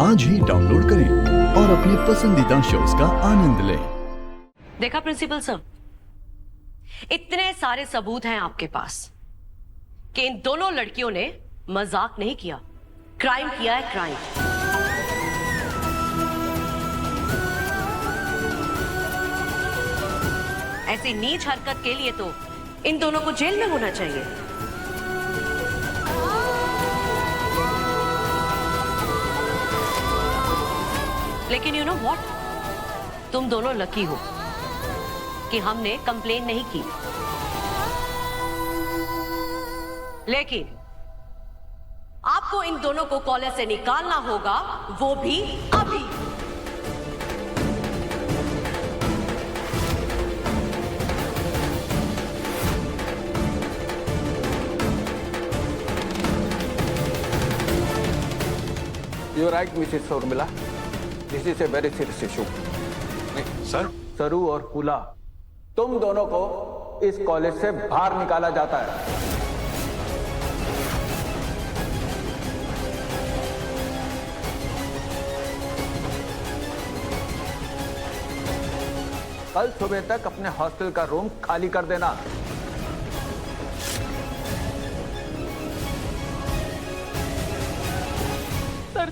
आज ही डाउनलोड करें और अपने पसंदीदा शोज का आनंद लें। देखा प्रिंसिपल सर, इतने सारे सबूत हैं आपके पास कि इन दोनों लड़कियों ने मजाक नहीं किया, क्राइम किया है, क्राइम। ऐसी नीच हरकत के लिए तो इन दोनों को जेल में होना चाहिए। लेकिन यू नो व्हाट, तुम दोनों लकी हो कि हमने कंप्लेन नहीं की। लेकिन आपको इन दोनों को कॉलेज से निकालना होगा, वो भी अभी। You're right, Mrs. Urmila. This is a very serious issue. Sir, सरू और पुला, तुम दोनों को इस कॉलेज से बाहर निकाला जाता है। कल सुबह तक अपने हॉस्टल का रूम खाली कर देना। सर,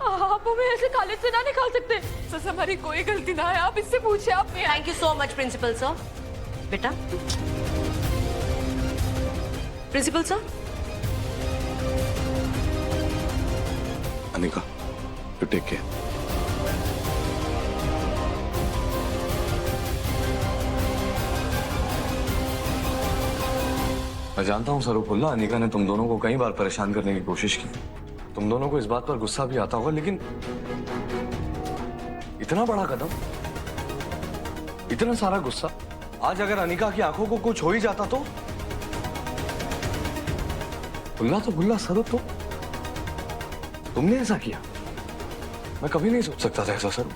आप हमें ऐसे कॉलेज से ना निकाल सकते। सर, हमारी कोई गलती ना है, आप इससे पूछे। आप thank you so much principal sir. बेटा, principal sir. Anika, you take care. मैं जानता हूं सरूपुल्ला, अनिका ने तुम दोनों को कई बार परेशान करने की कोशिश की। तुम दोनों को इस बात पर गुस्सा भी आता होगा, लेकिन इतना बड़ा कदम, इतना सारा गुस्सा, आज अगर अनिका की आंखों को कुछ हो ही जाता तो बुल्ला सरू, तो तुमने ऐसा किया। मैं कभी नहीं सोच सकता था ऐसा सरू।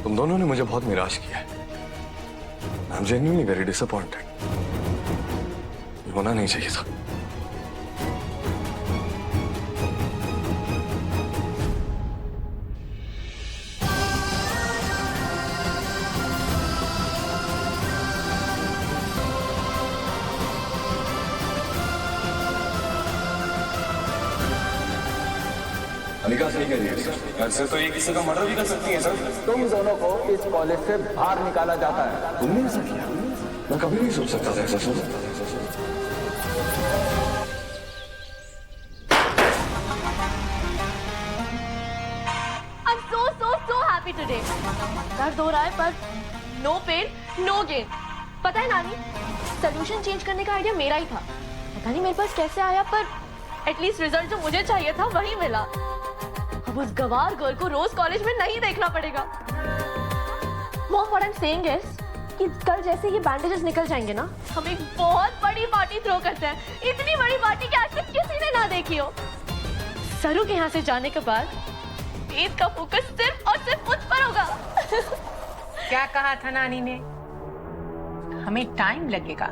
तुम दोनों ने मुझे बहुत निराश किया है। I am genuinely very disappointed. होना नहीं चाहिए था। अनिका सही कह रही है सर। ऐसे तो ये किसी का मर्डर भी कर सकती है सर। तुम दोनों को इस कॉलेज से बाहर निकाला जाता है। तुमने ऐसा किया? मैं कभी नहीं सोच सकता था ऐसा सर। टुडे दर्द हो रहा है, पर नो पेन नो गेन। पता है नानी, सोल्यूशन चेंज करने का आइडिया मेरा ही था। पता नहीं मेरे पास कैसे आया, पर एटलीस्ट रिजल्ट जो मुझे चाहिए था वही मिला। अब उस गवार गर्ल को रोज कॉलेज में नहीं देखना पड़ेगा। Mom, what I am saying is कि कल जैसे ये बैंडेजेस निकल जाएंगे ना, हम एक बहुत बड़ी पार्टी थ्रो करते हैं। इतनी बड़ी पार्टी कि आज तक किसी ने ना देखी हो। सरू के यहाँ से जाने के बाद इसका फोकस सिर्फ और सिर्फ मुझ पर होगा। क्या कहा था नानी ने? हमें टाइम लगेगा,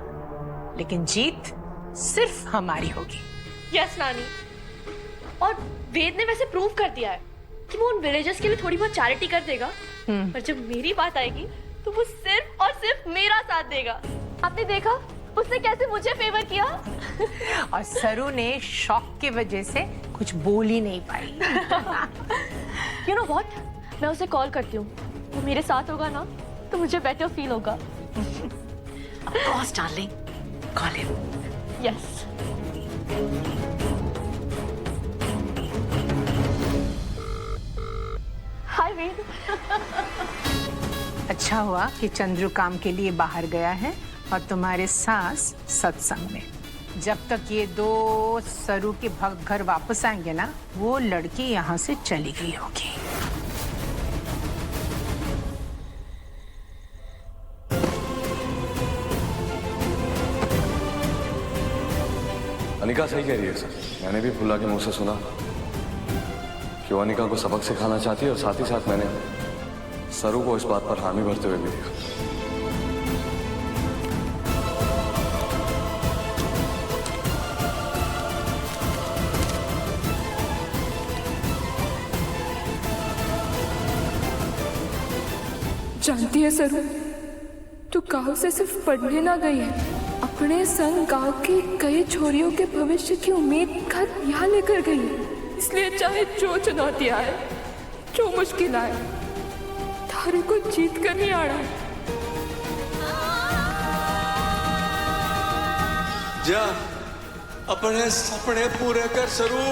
लेकिन जीत सिर्फ हमारी होगी। यस नानी, और वेद ने वैसे प्रूव कर दिया है कि वो उन विलेजर्स के लिए थोड़ी बहुत चैरिटी कर देगा, पर जब मेरी बात आएगी तो वो सिर्फ और सिर्फ मेरा साथ देगा। आपने देखा उसने कैसे मुझे फेवर किया। और सरू ने शॉक की वजह से कुछ बोल ही नहीं पाई। यू नो व्हाट, मैं उसे कॉल करती हूँ। वो मेरे साथ होगा ना तो मुझे बेटर फील होगा। Of course darling, call him. Yes. Hi Ved. अच्छा हुआ कि चंद्रू काम के लिए बाहर गया है और तुम्हारे सास सत्संग में। जब तक ये दो सरू के भक्त घर वापस आएंगे ना, वो लड़की यहाँ से चली गई होगी। अनिका सही कह रही है सर। मैंने भी फुल्ला के मुंह से सुना कि वो अनिका को सबक सिखाना चाहती है, और साथ ही साथ मैंने सरू को इस बात पर हामी भरते हुए भी देखा। जानती है सरू, तू गांव से सिर्फ पढ़ने ना गई है, अपने संग गांव की कई छोरियों के भविष्य की उम्मीद घर यहाँ लेकर गई है। इसलिए चाहे जो चुनौती आए, जो मुश्किल आए, थारे को जीत कर नहीं आना है। जा अपने सपने पूरे कर सरू।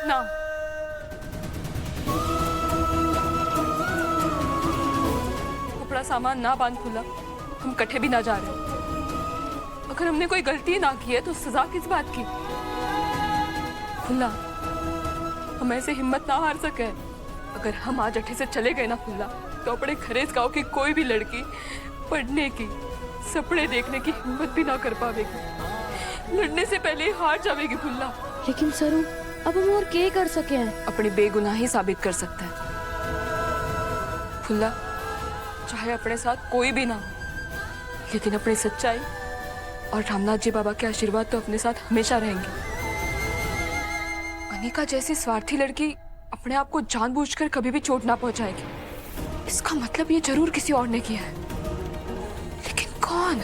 ना, कपड़ा सामान ना बांध खुला, हम कट्ठे भी ना जा रहे। अगर हमने कोई गलती ना की है तो सजा किस बात की? खुला, हम ऐसे हिम्मत ना हार सके। अगर हम आज अठे से चले गए ना खुला, तो अपने खरेज गांव की कोई भी लड़की पढ़ने की, सपने देखने की हिम्मत भी ना कर पावेगी। लड़ने से पहले ही हार जावेगी खुला। लेकिन सरू, अब हम और क्या कर सके हैं? अपनी बेगुनाही साबित कर सकता है खुला। चाहे अपने साथ कोई भी ना हो, लेकिन अपनी सच्चाई और रामनाथ जी बाबा के आशीर्वाद तो अपने साथ हमेशा रहेंगे। अनिका जैसी स्वार्थी लड़की अपने आप को जानबूझकर कभी भी चोट ना पहुंचाएगी। इसका मतलब ये जरूर किसी और ने किया है, लेकिन कौन?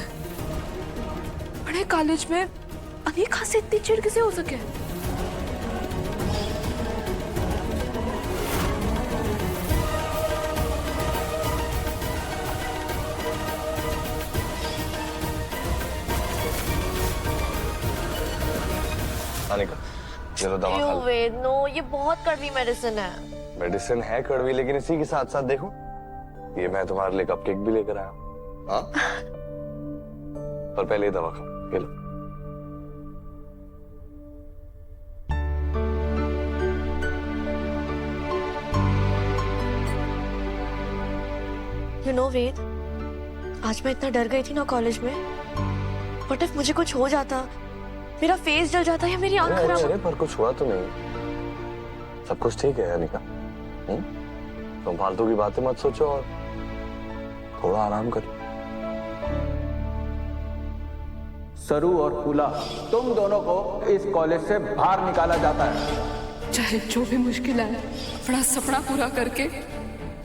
बड़े कॉलेज में अनिका से इतनी चिढ़ कैसे हो सके? अनिका, ये लो दवा खा लो। वेद, नो, ये बहुत कड़वी मेडिसिन है। मेडिसिन है कड़वी, लेकिन इसी के साथ साथ देखो, ये मैं तुम्हारे लिए कपकेक भी लेकर आया हूं। हाँ? पर पहले ये दवा खाओ, ये लो। यू नो वेद, आज मैं इतना डर गई थी ना कॉलेज में। व्हाट इफ मुझे कुछ हो जाता, मेरा फेस जल जाता या मेरी आंख खराब हो। अरे पर कुछ हुआ तो नहीं, सब कुछ ठीक है अनिका। तुम फालतू की बातें मत सोचो और थोड़ा आराम करो। सरू और फूला, तुम दोनों को इस कॉलेज से बाहर निकाला जाता है। चाहे जो भी मुश्किल आए, अपना सपना पूरा करके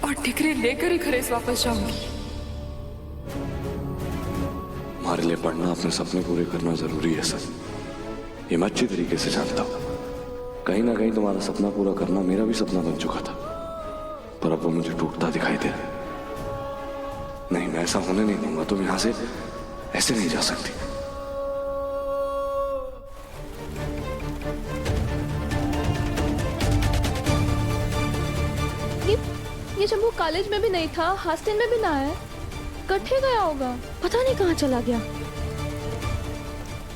और डिग्री लेकर ही खरेस वापस जाऊंगी। हमारे लिए पढ़ना, अपने सपने पूरे करना जरूरी है सर, ये मैं अच्छी तरीके से जानता हूँ। कहीं ना कहीं तुम्हारा सपना पूरा करना मेरा भी सपना बन चुका था, पर अब वो मुझे टूटता दिखाई दे रहा है। नहीं, मैं ऐसा होने नहीं दूंगा। तुम यहाँ से ऐसे नहीं जा सकती। ये जब वो कॉलेज में भी नहीं था, हॉस्टल में भी ना है, कट्ठे गया होगा। पता नहीं कहाँ चला गया।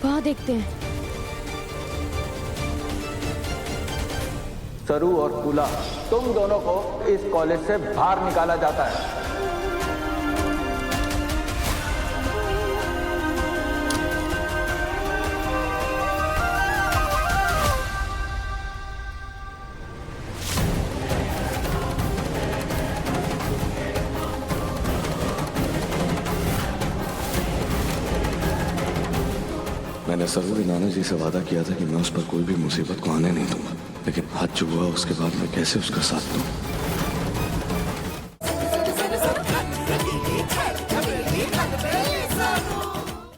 वहाँ देखते हैं। सरू और फूला, तुम दोनों को इस कॉलेज से बाहर निकाला जाता है। मैंने सरू नाना जी से वादा किया था कि मैं उस पर कोई भी मुसीबत को आने नहीं दूंगा, लेकिन आज जो हुआ उसके बाद मैं कैसे उसका साथ दूं?